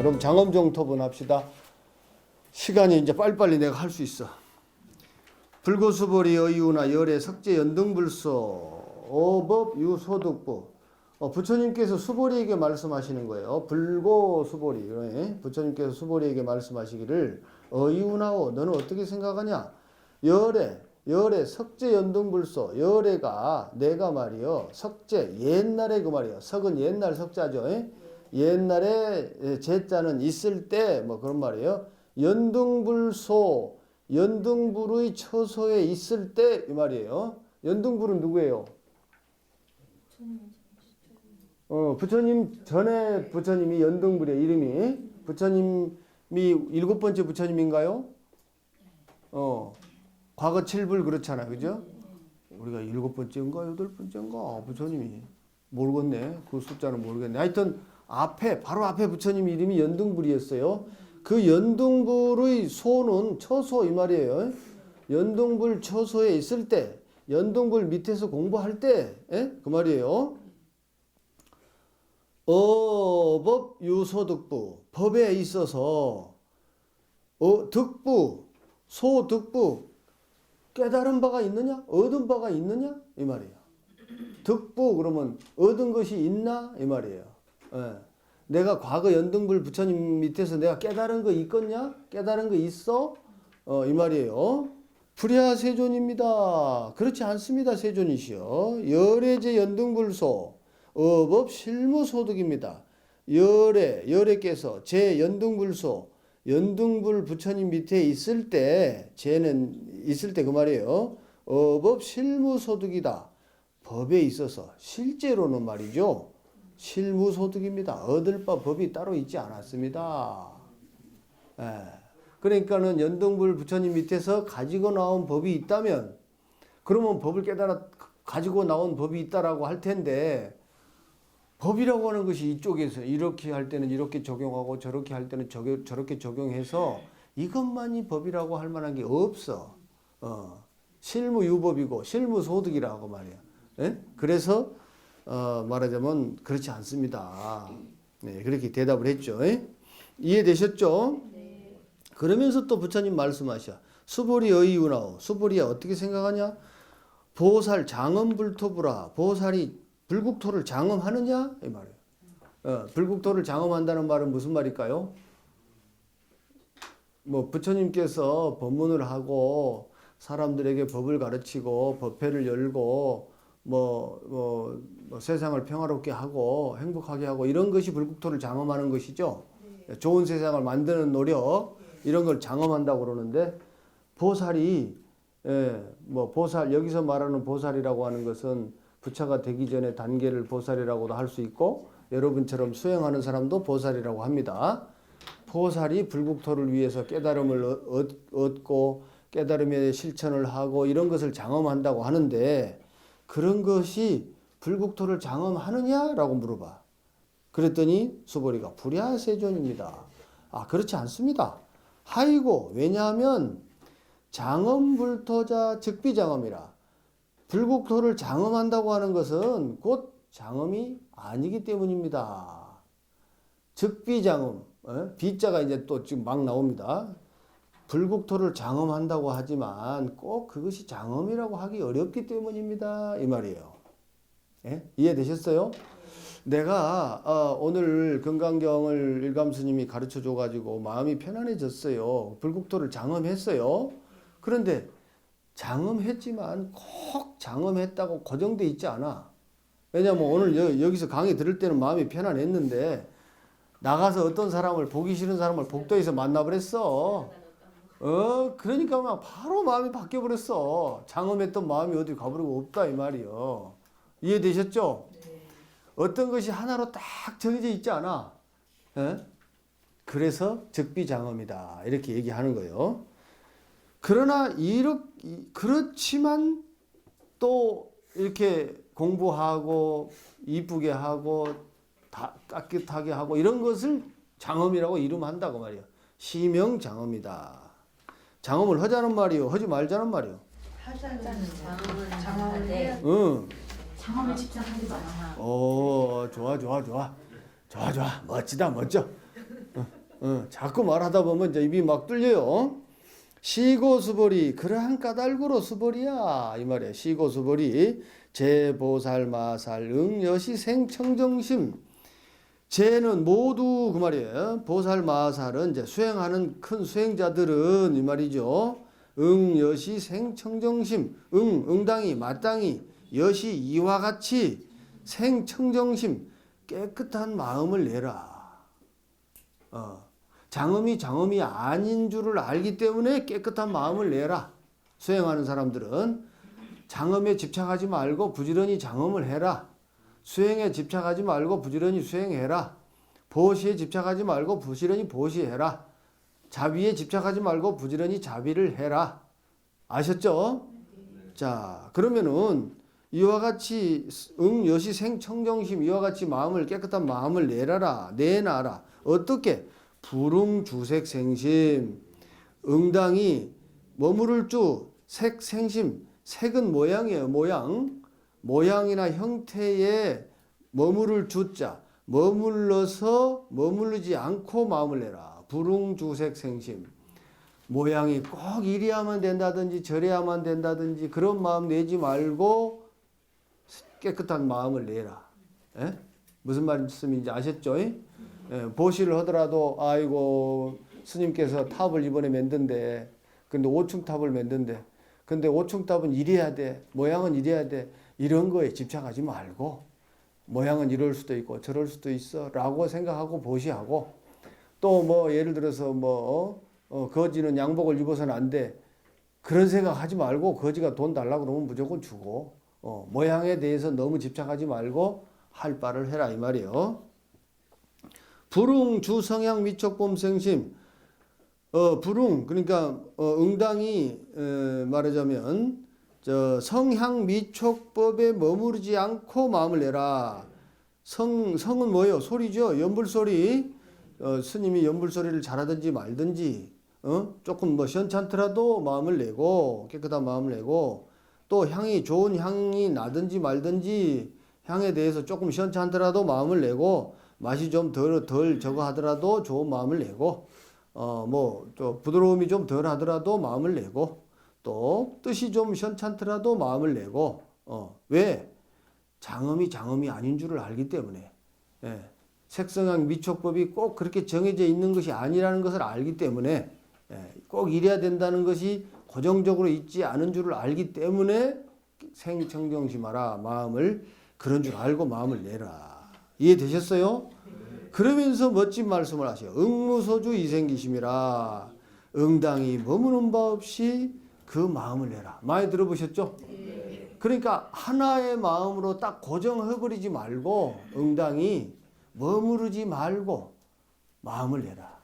그럼 장엄정토분 합시다. 시간이 이제 빨리빨리 내가 할 수 있어. 불고수벌이 어이우나 열의 석재 연등불소 어법 유소득부. 부처님께서 수보리에게 말씀하시는 거예요. 불고수보리. 부처님께서 수보리에게 말씀하시기를 어이우나오 너는 어떻게 생각하냐? 열의 석재 연등불소. 열애가 내가 말이요. 석재 옛날에 그 말이요. 석은 옛날 석자죠. 옛날에 제자는 있을 때 뭐 그런 말이에요. 연등불소 연등불의 처소에 있을 때 이 말이에요. 연등불은 누구예요? 부처님 전에 부처님이 연등불이에요. 이름이 부처님이 7번째 부처님인가요? 과거 7불 그렇잖아, 그죠? 우리가 7번째인가 8번째인가 부처님이 모르겠네. 그 숫자는 모르겠네. 하여튼 바로 앞에 부처님 이름이 연등불이었어요. 그 연등불의 소는 처소 이 말이에요. 연등불 처소에 있을 때, 연등불 밑에서 공부할 때, 그 말이에요. 법 유소득부 법에 있어서 득부 소득부 깨달은 바가 있느냐? 얻은 바가 있느냐? 이 말이에요. 득부 그러면 얻은 것이 있나? 이 말이에요. 내가 과거 연등불 부처님 밑에서 내가 깨달은 거 있겠냐? 깨달은 거 있어? 이 말이에요. 불야 세존입니다. 그렇지 않습니다. 세존이시여. 열애제 연등불소 어법 실무소득입니다. 열애께서 제 연등불소 연등불 부처님 밑에 있을 때 쟤는 있을 때 그 말이에요. 어법 실무소득이다. 법에 있어서 실제로는 말이죠. 실무소득입니다. 얻을 바 법이 따로 있지 않았습니다. 그러니까는 연등불 부처님 밑에서 가지고 나온 법이 있다면 그러면 법을 깨달아 가지고 나온 법이 있다라고 할 텐데 법이라고 하는 것이 이쪽에서 이렇게 할 때는 이렇게 적용하고 저렇게 할 때는 저렇게 적용해서 이것만이 법이라고 할 만한 게 없어. 실무유법이고 실무소득이라고 말이야. 그래서 말하자면 그렇지 않습니다. 네, 그렇게 대답을 했죠. 이해되셨죠? 네. 그러면서 또 부처님 말씀하셔. 수보리 어이우나오. 수보리야 어떻게 생각하냐? 보살 장엄불토부라. 보살이 불국토를 장엄하느냐? 이 말이에요. 불국토를 장엄한다는 말은 무슨 말일까요? 뭐 부처님께서 법문을 하고 사람들에게 법을 가르치고 법회를 열고 뭐 세상을 평화롭게 하고 행복하게 하고 이런 것이 불국토를 장엄하는 것이죠. 네. 좋은 세상을 만드는 노력 이런 걸 장엄한다고 그러는데 보살이 뭐 보살 여기서 말하는 보살이라고 하는 것은 부처가 되기 전에 단계를 보살이라고도 할 수 있고 여러분처럼 수행하는 사람도 보살이라고 합니다. 보살이 불국토를 위해서 깨달음을 얻고 깨달음의 실천을 하고 이런 것을 장엄한다고 하는데 그런 것이 불국토를 장엄하느냐라고 물어봐. 그랬더니 수보리가 불야세존입니다. 그렇지 않습니다. 하이고 왜냐하면 장엄불토자 즉비장엄이라. 불국토를 장엄한다고 하는 것은 곧 장엄이 아니기 때문입니다. 즉비장엄, 비자가 이제 또 지금 막 나옵니다. 불국토를 장엄한다고 하지만 꼭 그것이 장엄이라고 하기 어렵기 때문입니다. 이 말이에요. 이해되셨어요? 내가 오늘 금강경을 일감스님이 가르쳐 줘가지고 마음이 편안해졌어요. 불국토를 장엄했어요. 그런데 장엄했지만 꼭 장엄했다고 고정돼 있지 않아. 왜냐면 오늘 여기서 강의 들을 때는 마음이 편안했는데 나가서 어떤 사람을 보기 싫은 사람을 복도에서 만나버렸어. 그러니까 막 바로 마음이 바뀌어버렸어. 장엄했던 마음이 어디 가버리고 없다 이 말이요. 이해되셨죠? 네. 어떤 것이 하나로 딱 정해져 있지 않아. 그래서 즉비장엄이다 이렇게 얘기하는 거예요. 그러나 그렇지만 또 이렇게 공부하고 이쁘게 하고 따뜻하게 하고 이런 것을 장엄이라고 이름한다고 말이에요. 시명장엄이다. 장엄을 하자는 말이요, 하지 말자는 말이요. 하자는 장엄을 해야 장엄에 집착하지 마. 좋아. 멋지다, 멋져. 자꾸 말하다 보면 이제 입이 막 뚫려요. 시고수벌이 그러한 까닭으로 수벌이야 이 말이에요. 시고수벌이 제보살마살 응여시 생청정심 제는 모두 그 말이에요. 보살마살은 이제 수행하는 큰 수행자들은 이 말이죠. 응여시 생청정심 응당이 마땅히 여시 이와 같이 생청정심 깨끗한 마음을 내라. 장엄이 아닌 줄을 알기 때문에 깨끗한 마음을 내라. 수행하는 사람들은 장엄에 집착하지 말고 부지런히 장엄을 해라. 수행에 집착하지 말고 부지런히 수행해라. 보시에 집착하지 말고 부지런히 보시해라. 자비에 집착하지 말고 부지런히 자비를 해라. 아셨죠? 자, 그러면은 이와 같이 여시 생청정심 이와 같이 마음을 깨끗한 마음을 내놔라. 어떻게? 불응주색생심 응당이 머무를 주 색생심 색은 모양이에요. 모양이나 형태에 머무를 주자 머물러서 머무르지 않고 마음을 내라. 불응주색생심 모양이 꼭 이래야만 된다든지 저래야만 된다든지 그런 마음 내지 말고 깨끗한 마음을 내라. 에? 무슨 말씀인지 아셨죠? 보시를 하더라도 아이고 스님께서 탑을 이번에 만든데 근데 5층 탑을 만든데 근데 5층 탑은 이래야 돼 모양은 이래야 돼 이런 거에 집착하지 말고 모양은 이럴 수도 있고 저럴 수도 있어 라고 생각하고 보시하고 또 뭐 예를 들어서 거지는 양복을 입어서는 안 돼 그런 생각 하지 말고 거지가 돈 달라고 그러면 무조건 주고 모양에 대해서 너무 집착하지 말고 할 바를 해라 이 말이에요. 불응 주성향 미촉범생심 불응 그러니까 응당이 말하자면 성향 미촉법에 머무르지 않고 마음을 내라. 성은 뭐예요? 소리죠. 연불소리. 스님이 연불소리를 잘하든지 말든지 조금 시원찮더라도 마음을 내고 깨끗한 마음을 내고 또 향이 좋은 향이 나든지 말든지 향에 대해서 조금 시원찮더라도 마음을 내고 맛이 좀 덜 저거 하더라도 좋은 마음을 내고 또 부드러움이 좀 덜 하더라도 마음을 내고 또 뜻이 좀 시원찮더라도 마음을 내고 왜? 장엄이 아닌 줄을 알기 때문에 색성향 미촉법이 꼭 그렇게 정해져 있는 것이 아니라는 것을 알기 때문에 꼭 이래야 된다는 것이 고정적으로 있지 않은 줄을 알기 때문에 생청정심하라 마음을 그런 줄 알고 마음을 내라. 이해되셨어요? 그러면서 멋진 말씀을 하셔요. 응무소주 이생기심이라 응당이 머무는 바 없이 그 마음을 내라. 많이 들어보셨죠? 그러니까 하나의 마음으로 딱 고정해버리지 말고 응당이 머무르지 말고 마음을 내라.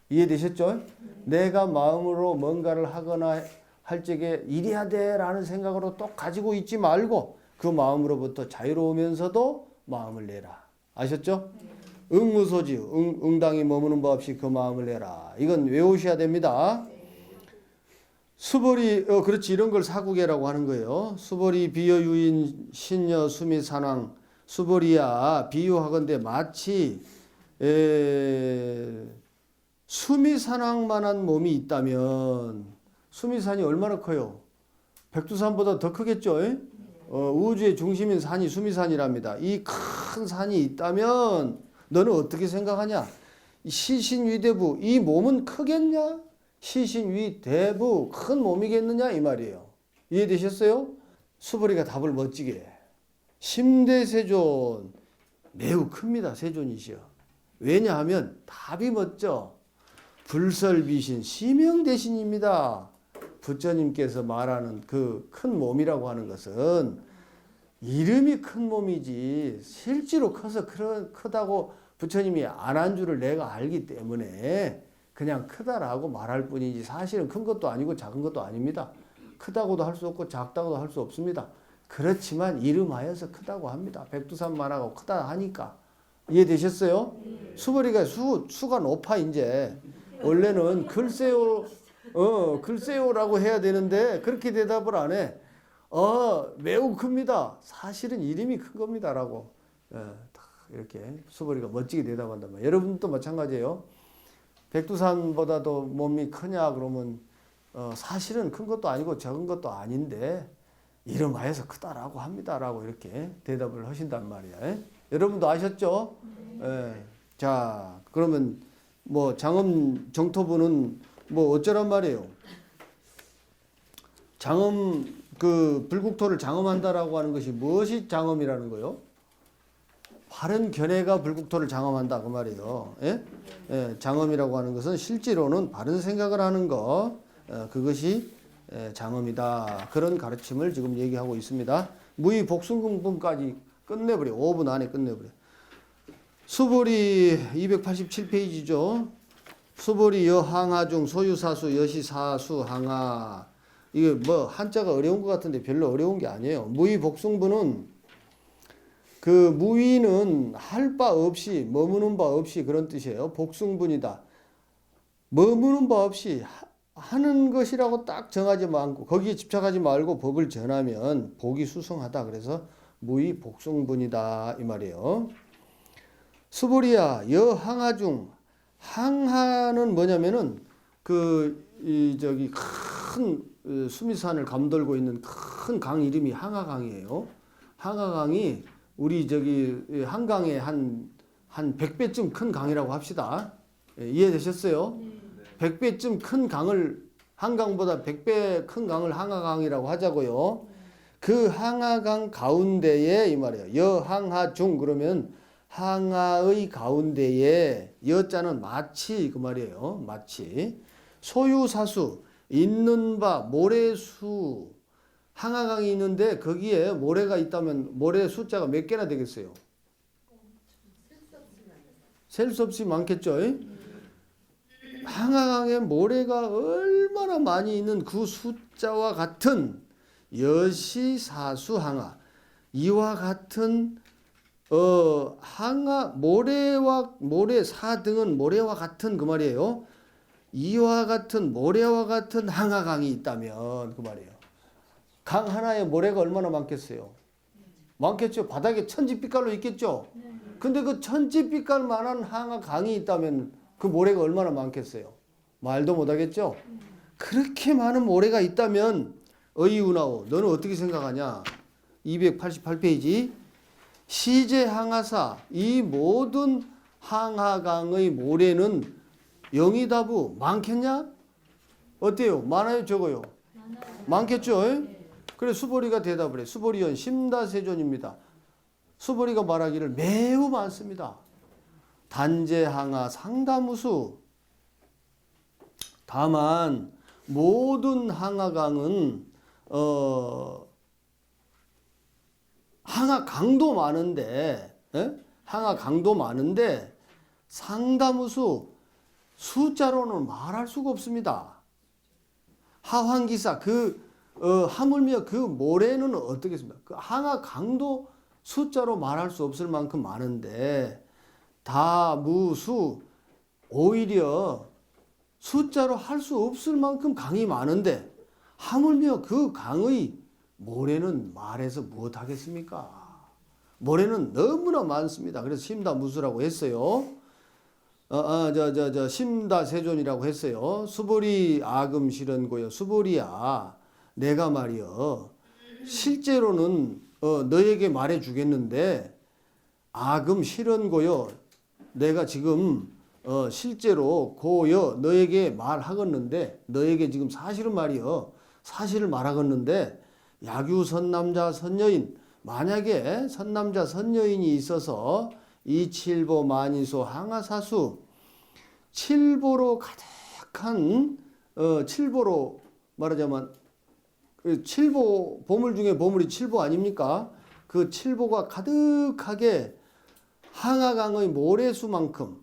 이해되셨죠? 내가 마음으로 뭔가를 하거나 할 적에 이래야 돼 라는 생각으로 또 가지고 있지 말고 그 마음으로부터 자유로우면서도 마음을 내라. 아셨죠? 응무소지 응당이 머무는 바 없이 그 마음을 내라. 이건 외우셔야 됩니다. 수벌이 그렇지 이런 걸 사구계라고 하는 거예요. 수벌이 비여유인 신여 수미산왕 수벌이야 비유하건대 마치 수미산왕만한 몸이 있다면 수미산이 얼마나 커요? 백두산보다 더 크겠죠? 우주의 중심인 산이 수미산이랍니다. 이 큰 산이 있다면 너는 어떻게 생각하냐? 시신위대부 이 몸은 크겠냐? 시신위대부 큰 몸이겠느냐 이 말이에요. 이해되셨어요? 수벌이가 답을 멋지게 해. 심대세존 매우 큽니다. 세존이시여. 왜냐하면 답이 멋져. 불설비신 시명대신입니다. 부처님께서 말하는 그 큰 몸이라고 하는 것은 이름이 큰 몸이지 실제로 커서 크다고 부처님이 안 한 줄을 내가 알기 때문에 그냥 크다라고 말할 뿐이지 사실은 큰 것도 아니고 작은 것도 아닙니다. 크다고도 할 수 없고 작다고도 할 수 없습니다. 그렇지만 이름하여서 크다고 합니다. 백두산만하고 크다 하니까. 이해되셨어요? 수벌이가 수가 높아 이제. 원래는 글쎄요라고 해야 되는데 그렇게 대답을 안 해. 매우 큽니다. 사실은 이름이 큰 겁니다라고 이렇게 수벌이가 멋지게 대답한단 말이에요. 여러분도 마찬가지예요. 백두산보다도 몸이 크냐 그러면 사실은 큰 것도 아니고 적은 것도 아닌데 이름하여서 크다라고 합니다라고 이렇게 대답을 하신단 말이야. 여러분도 아셨죠? 예. 자, 그러면 뭐 장엄 정토부는 뭐 어쩌란 말이에요? 장엄 그 불국토를 장엄한다라고 하는 것이 무엇이 장엄이라는 거요? 바른 견해가 불국토를 장엄한다 그 말이에요. 예? 예, 장엄이라고 하는 것은 실제로는 바른 생각을 하는 것 그것이 장엄이다. 그런 가르침을 지금 얘기하고 있습니다. 무의 복순궁분까지 끝내버려. 5분 안에 끝내버려. 수보리 287페이지죠. 수보리 여항하 중 소유사수 여시사수 항하. 이게 뭐 한자가 어려운 것 같은데 별로 어려운 게 아니에요. 무의 복순분은 그 무의는 할 바 없이 머무는 바 없이 그런 뜻이에요. 복순분이다. 머무는 바 없이 하는 것이라고 딱 정하지 않고 거기에 집착하지 말고 법을 전하면 복이 수성하다. 그래서 무의 복순분이다 이 말이에요. 수보리야 여항하 중 항하는 뭐냐면은 저기 큰 수미산을 감돌고 있는 큰 강 이름이 항하강이에요. 항하강이 우리 저기 한강의 한 100배쯤 큰 강이라고 합시다. 이해되셨어요? 100배쯤 큰 강을 한강보다 100배 큰 강을 항하강이라고 하자고요. 그 항하강 가운데에 이 말이에요. 여항하 중 그러면 항하의 가운데에 여자는 마치 그 말이에요. 마치 소유사수 있는 바 모래수 항하강이 있는데 거기에 모래가 있다면 모래 숫자가 몇 개나 되겠어요? 셀 수 없이 많겠죠. 항하강에 모래가 얼마나 많이 있는 그 숫자와 같은 여시사수 항하 이와 같은 항하 모래와 모래사 등은 모래와 같은 그 말이에요. 이와 같은 모래와 같은 항하강이 있다면 그 말이에요. 강 하나에 모래가 얼마나 많겠어요? 많겠죠. 바닥에 천지빛깔로 있겠죠. 근데 그 천지빛깔만한 항하강이 있다면 그 모래가 얼마나 많겠어요? 말도 못하겠죠. 그렇게 많은 모래가 있다면 어이운하오 너는 어떻게 생각하냐? 288페이지 시제 항하사 이 모든 항하강의 모래는 영이다부 많겠냐? 어때요? 많아요? 적어요? 많겠죠? 그래 수보리가 대답을 해. 수보리연 심다세존입니다. 수보리가 말하기를 매우 많습니다. 단제항하 상다무수 다만 모든 항하강은 항하강도 많은데 항하강도 많은데 상다무수 숫자로는 말할 수가 없습니다. 하황기사 하물며 그 모래는 어떻겠습니까? 그 항하강도 숫자로 말할 수 없을 만큼 많은데 다무수 오히려 숫자로 할 수 없을 만큼 강이 많은데 하물며 그 강의 모래는 말해서 무엇하겠습니까? 모래는 너무나 많습니다. 그래서 심다무수라고 했어요. 심다세존이라고 했어요. 수보리 아금 실현고요. 수보리야, 내가 말이여 실제로는 너에게 말해 주겠는데 아금 실현고요. 내가 지금 실제로 고여 너에게 말하겠는데 너에게 지금 사실은 말이여 사실을 말하겠는데 야규 선남자 선여인 만약에 선남자 선여인이 있어서 이칠보 만이소 항하사수 칠보로 가득한 칠보로 말하자면 칠보 보물 중에 보물이 칠보 아닙니까? 그 칠보가 가득하게 항하강의 모래수만큼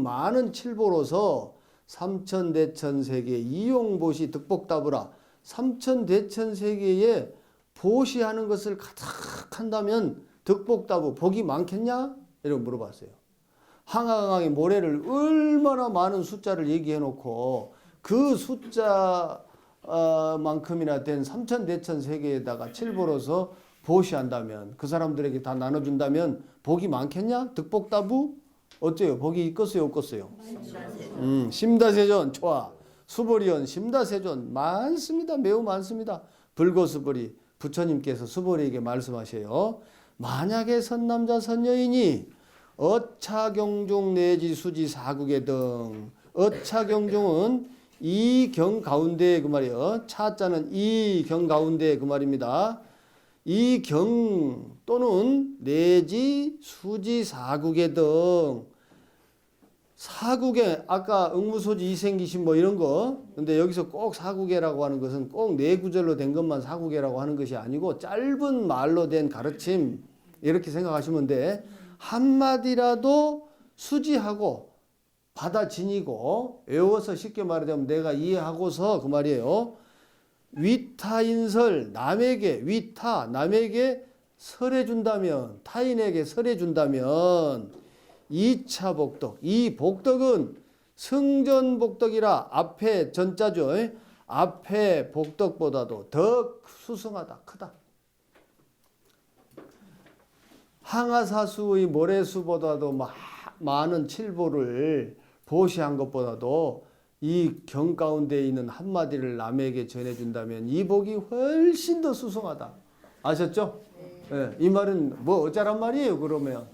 많은 칠보로서 삼천대천세계 이용보시 득복다부라 삼천대천세계에 보시하는 것을 가득한다면 득복다부 복이 많겠냐? 이렇게 물어봤어요. 항하강의 모래를 얼마나 많은 숫자를 얘기해 놓고 그 숫자만큼이나 된 삼천대천세계에다가 칠보로서 보시한다면 그 사람들에게 다 나눠준다면 복이 많겠냐? 득복다부? 어때요? 복이 있겠어요, 없겠어요? 심다세존 좋아. 수보리언 심다세존 많습니다. 매우 많습니다. 불고수보리 부처님께서 수보리에게 말씀하셔요. 만약에 선남자 선여인이 어차경중 내지 수지 사국에 등 어차경중은 이 경 가운데 그 말이에요. 차자는 이 경 가운데 그 말입니다. 이 경 또는 내지 수지 사국에 등 사국에 아까 응무소지 이생기신 뭐 이런 거 근데 여기서 꼭 사국에라고 하는 것은 꼭 네 구절로 된 것만 사국에라고 하는 것이 아니고 짧은 말로 된 가르침 이렇게 생각하시면 돼. 한마디라도 수지하고 받아 지니고 외워서 쉽게 말하자면 내가 이해하고서 그 말이에요. 위타인설 남에게 위타 남에게 설해준다면 타인에게 설해준다면 2차 복덕 이 복덕은 승전 복덕이라 앞에 전자죠. 앞에 복덕보다도 더 수승하다 크다. 항아사수의 모래수보다도 많은 칠보를 보시한 것보다도 이 경 가운데 있는 한마디를 남에게 전해준다면 이 복이 훨씬 더 수승하다. 아셨죠? 네. 이 말은 뭐 어쩌란 말이에요 그러면?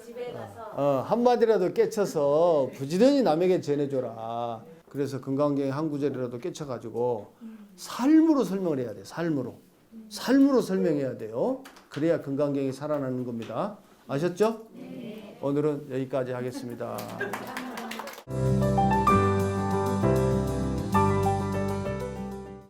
집에 가서 한마디라도 깨쳐서 부지런히 남에게 전해줘라. 그래서 건강경의 한 구절이라도 깨쳐가지고 삶으로 설명을 해야 돼. 삶으로 설명해야 돼요. 그래야 건강경이 살아나는 겁니다. 아셨죠? 네. 오늘은 여기까지 하겠습니다.